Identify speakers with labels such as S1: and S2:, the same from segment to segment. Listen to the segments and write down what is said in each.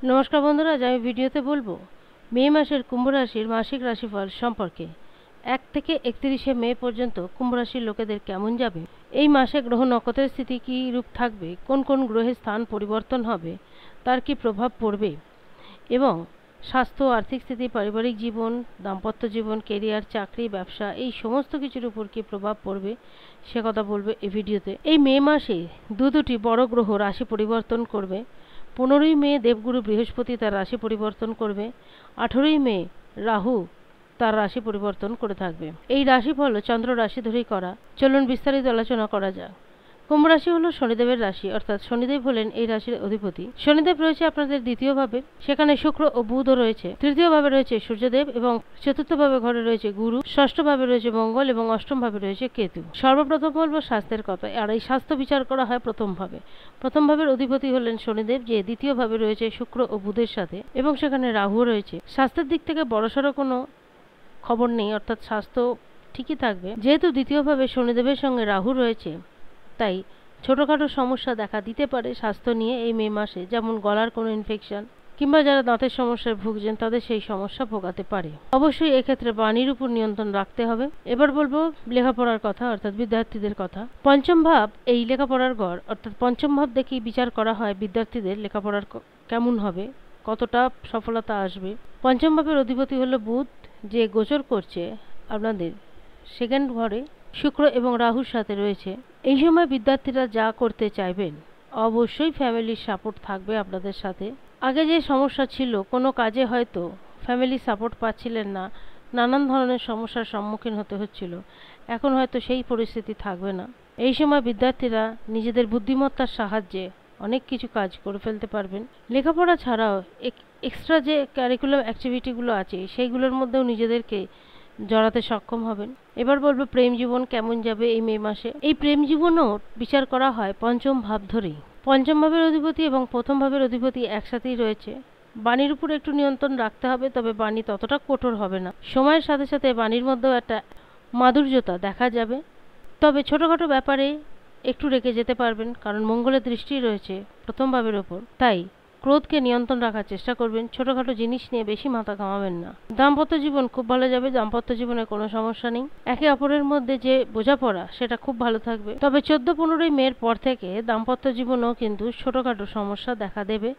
S1: নমস্কার বন্ধুরা, আজ আমি ভিডিওতে বলবো মে মাসের কুম্ভ রাশির মাসিক রাশিফল সম্পর্কে। 1 থেকে 31শে মে পর্যন্ত কুম্ভ রাশির লোকেদের কেমন যাবে, এই মাসে গ্রহ নক্ষত্রের স্থিতি কী রূপ থাকবে, কোন কোন গ্রহের স্থান পরিবর্তন হবে, তার কি প্রভাব পড়বে, এবং স্বাস্থ্য, আর্থিক স্থিতি, পারিবারিক জীবন, দাম্পত্য জীবন, কেরিয়ার, চাকরি, ব্যবসা এই সমস্ত কিছুর উপর কি প্রভাব পড়বে সে কথা বলবো এই ভিডিওতে। এই মে মাসে দুটি বড় গ্রহ রাশি পরিবর্তন করবে। 15ই মে দেবগুরু বৃহস্পতি তার রাশি পরিবর্তন করবে। 18ই মে রাহু তার রাশি পরিবর্তন করে থাকবে। এই রাশিফল চন্দ্র রাশি ধরেই করা। চলুন বিস্তারিত আলোচনা করা যাক। কুম্ভ রাশি হলো শনিদেবের রাশি, অর্থাৎ শনিদেব হলেন এই রাশির অধিপতি। শনিদেব রয়েছে আপনাদের দ্বিতীয় ভাবে, সেখানে শুক্র ও বুধও রয়েছে। তৃতীয় ভাবে রয়েছে সূর্যদেব এবং চতুর্থ ভাবে ঘরে রয়েছে গুরু, ষষ্ঠ ভাবে রয়েছে মঙ্গল এবং অষ্টম ভাবে রয়েছে কেতু। সর্বপ্রথম বলবো স্বাস্থ্যের কথা, আর এই স্বাস্থ্য বিচার করা হয় প্রথম ভাবে। প্রথম ভাবের অধিপতি হলেন শনিদেব, যে দ্বিতীয় ভাবে রয়েছে শুক্র ও বুধের সাথে, এবং সেখানে রাহুও রয়েছে। স্বাস্থ্যের দিক থেকে বড়সড় কোনো খবর নেই, অর্থাৎ স্বাস্থ্য ঠিকই থাকবে। যেহেতু দ্বিতীয় ভাবে শনিদেবের সঙ্গে রাহু রয়েছে, তাই ছোটোখাটো সমস্যা দেখা দিতে পারে স্বাস্থ্য নিয়ে এই মে মাসে, যেমন গলার কোনো ইনফেকশন কিংবা যারা দাঁতের সমস্যায় ভুগছেন তাদের সেই সমস্যা ভোগাতে পারে। অবশ্যই এক্ষেত্রে বাণীর উপর নিয়ন্ত্রণ রাখতে হবে। এবার বলবো লেখাপড়ার কথা, অর্থাৎ বিদ্যার্থীদের কথা। পঞ্চম ভাব এই লেখাপড়ার ঘর, অর্থাৎ পঞ্চম ভাব দেখেই বিচার করা হয় বিদ্যার্থীদের লেখাপড়ার কেমন হবে, কতটা সফলতা আসবে। পঞ্চম ভাবের অধিপতি হলো বুধ, যে গোচর করছে আপনাদের সেকেন্ড ঘরে, শুক্র এবং রাহুর সাথে রয়েছে। এই সময় বিদ্যার্থীরা যা করতে চাইবেন, অবশ্যই ফ্যামিলির সাপোর্ট থাকবে আপনাদের সাথে। আগে যে সমস্যা ছিল, কোনো কাজে হয়তো ফ্যামিলির সাপোর্ট পাচ্ছিলেন না, নানান ধরনের সমস্যার সম্মুখীন হতে হচ্ছিল, এখন হয়তো সেই পরিস্থিতি থাকবে না। এই সময় বিদ্যার্থীরা নিজেদের বুদ্ধিমত্তার সাহায্যে অনেক কিছু কাজ করে ফেলতে পারবেন। লেখাপড়া ছাড়াও এক্সট্রা যে ক্যারিকুলাম অ্যাক্টিভিটিগুলো আছে সেইগুলোর মধ্যেও নিজেদেরকে জড়াতে সক্ষম হবেন। এবার বলবো প্রেম জীবন কেমন যাবে এই মে মাসে। এই প্রেম জীবনও বিচার করা হয় পঞ্চম ভাব ধরেই। পঞ্চম ভাবের অধিপতি এবং প্রথম ভাবের অধিপতি একসাথেই রয়েছে। বাণীর উপর একটু নিয়ন্ত্রণ রাখতে হবে, তবে বাণী ততটা কঠোর হবে না। সময়ের সাথে সাথে বাণীর মধ্যেও একটা মাধুর্যতা দেখা যাবে, তবে ছোটোখাটো ব্যাপারে একটু রেখে যেতে পারবেন, কারণ মঙ্গলের দৃষ্টি রয়েছে প্রথম ভাবের ওপর। তাই ক্রোধকে নিয়ন্ত্রণ রাখার চেষ্টা করবেন, ছোটোখাটো জিনিস নিয়ে বেশি মাথা ঘামাবেন না। দাম্পত্য জীবন খুব ভালো যাবে, দাম্পত্য জীবনে কোনো সমস্যা নেই। একে অপরের মধ্যে যে বোঝাপড়া সেটা খুব ভালো থাকবে। তবে 14-15ই মের পর থেকে দাম্পত্য জীবনেও কিন্তু ছোটোখাটো সমস্যা দেখা দেবে।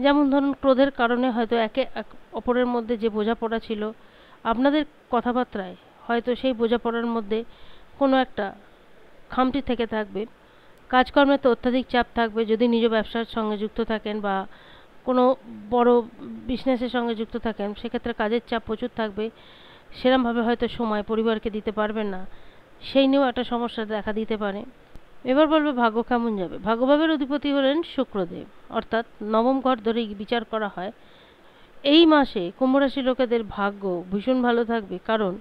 S1: যেমন ধরুন, ক্রোধের কারণে হয়তো একে অপরের মধ্যে যে বোঝাপড়া ছিল, আপনাদের কথাবার্তায় হয়তো সেই বোঝাপড়ার মধ্যে কোনো একটা খামতি থেকে থাকবে। কাজকর্মে তো অত্যাধিক চাপ থাকবে, যদি নিজ ব্যবসার সঙ্গে যুক্ত থাকেন বা কোনো বড় বিজনেসের সঙ্গে যুক্ত থাকেন, সেক্ষেত্রে কাজের চাপ প্রচুর থাকবে। সেরমভাবে হয়তো সময় পরিবারকে দিতে পারবেন না, সেই নিয়েও একটা সমস্যা দেখা দিতে পারে। এবার বলবো ভাগ্য কেমন যাবে। ভাগ্যভাবের অধিপতি হলেন শুক্রদেব, অর্থাৎ নবম ঘর ধরেই বিচার করা হয়। এই মাসে কুম্ভ রাশি লোকেদের ভাগ্য ভীষণ ভালো থাকবে, কারণ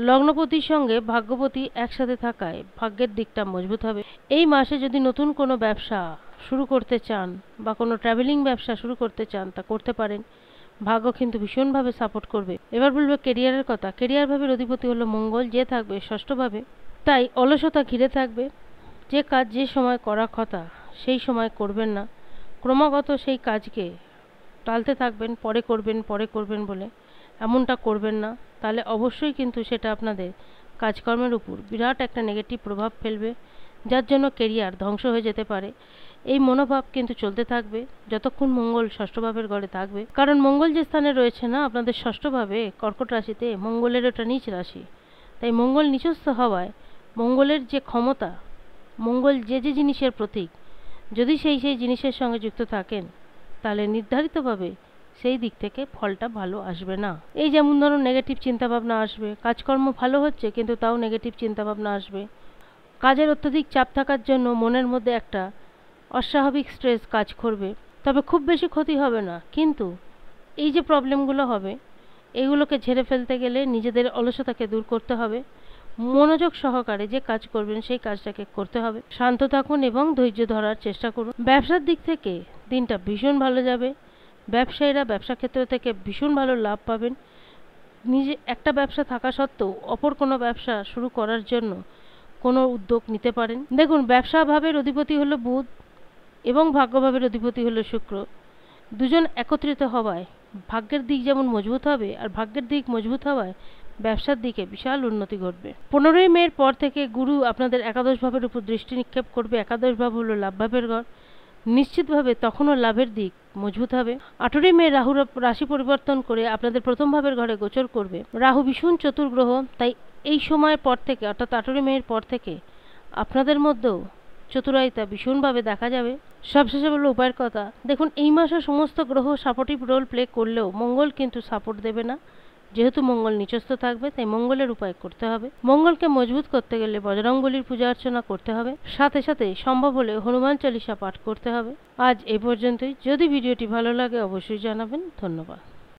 S1: লগ্নপতির সঙ্গে ভাগ্যপতি একসাথে থাকায় ভাগ্যের দিকটা মজবুত হবে। এই মাসে যদি নতুন কোনো ব্যবসা শুরু করতে চান বা কোনো ট্রাভেলিং ব্যবসা শুরু করতে চান, তা করতে পারেন। ভাগ্য কিন্তু ভীষণভাবে সাপোর্ট করবে। এবার বলবো কেরিয়ারের কথা। কেরিয়ার ভাবের অধিপতি হলো মঙ্গল, যে থাকবে ষষ্ঠভাবে। তাই অলসতা ঘিরে থাকবে। যে কাজ যে সময় করার কথা সেই সময় করবেন না, ক্রমাগত সেই কাজকে টালতে থাকবেন, পরে করবেন বলে। এমনটা করবেন না, তাহলে অবশ্যই কিন্তু সেটা আপনাদের কাজকর্মের উপর বিরাট একটা নেগেটিভ প্রভাব ফেলবে, যার জন্য কেরিয়ার ধ্বংস হয়ে যেতে পারে। এই মনোভাব কিন্তু চলতে থাকবে যতক্ষণ মঙ্গল ষষ্ঠভাবের ঘরে থাকবে, কারণ মঙ্গল যে স্থানে রয়েছে না আপনাদের ষষ্ঠভাবে, কর্কট রাশিতে, মঙ্গলের ওটা নিচ রাশি। তাই মঙ্গল নিচস্থ হওয়ায় মঙ্গলের যে ক্ষমতা, মঙ্গল যে যে জিনিসের প্রতীক, যদি সেই জিনিসের সঙ্গে যুক্ত থাকেন, তাহলে নির্ধারিতভাবে সেই দিক থেকে ফলটা ভালো আসবে না। এই যেমন ধরুন নেগেটিভ চিন্তাভাবনা আসবে, কাজকর্ম ভালো হচ্ছে কিন্তু তাও নেগেটিভ চিন্তাভাবনা আসবে। কাজের অত্যধিক চাপ থাকার জন্য মনের মধ্যে একটা অস্বাভাবিক স্ট্রেস কাজ করবে, তবে খুব বেশি ক্ষতি হবে না। কিন্তু এই যে প্রবলেমগুলো হবে, এগুলোকে ঝেড়ে ফেলতে গেলে নিজেদের অলসতাকে দূর করতে হবে। মনোযোগ সহকারে যে কাজ করবেন সেই কাজটাকে করতে হবে। শান্ত থাকুন এবং ধৈর্য ধরার চেষ্টা করুন। ব্যবসার দিক থেকে দিনটা ভীষণ ভালো যাবে। ব্যবসায়ীরা ব্যবসা ক্ষেত্র থেকে ভীষণ ভালো লাভ পাবেন। নিজে একটা ব্যবসা থাকা সত্ত্বেও অপর কোনো ব্যবসা শুরু করার জন্য কোনো উদ্যোগ নিতে পারেন। দেখুন, ব্যবসা ভাবের অধিপতি হলো বুধ এবং ভাগ্যভাবের অধিপতি হলো শুক্র। দুজন একত্রিত হওয়ায় ভাগ্যের দিক যেমন মজবুত হবে, আর ভাগ্যের দিক মজবুত হওয়ায় ব্যবসার দিকে বিশাল উন্নতি ঘটবে। 15ই মের পর থেকে গুরু আপনাদের একাদশ ভাবের উপর দৃষ্টি নিক্ষেপ করবে। একাদশ ভাব হলো লাভ ভাবের ঘর। নিশ্চিতভাবে তখনও লাভের দিক মজবুত হবে। 18ই মে রাহু রাশি পরিবর্তন করে আপনাদের প্রথম ভাবের ঘরে গোচর করবে। রাহু ভীষণ চতুর গ্রহ, তাই এই সময়ের পর থেকে অর্থাৎ 18ই মের পর থেকে আপনাদের মধ্যেও চতুরাইতা ভীষণভাবে দেখা যাবে। সবশেষে বলবো উপায়ের কথা। দেখুন, এই মাসে সমস্ত গ্রহ সাপোর্টিভ রোল প্লে করলেও মঙ্গল কিন্তু সাপোর্ট দেবে না। যেহেতু মঙ্গল নিচস্থ থাকবে, তাই মঙ্গলের উপায় করতে হবে। মঙ্গলকে মজবুত করতে গেলে বজরংবলীর পূজা অর্চনা করতে হবে। সাথে সাথে সম্ভব হলে হনুমান চালিসা পাঠ করতে হবে। আজ এ পর্যন্তই। যদি ভিডিওটি ভালো লাগে অবশ্যই জানাবেন। ধন্যবাদ।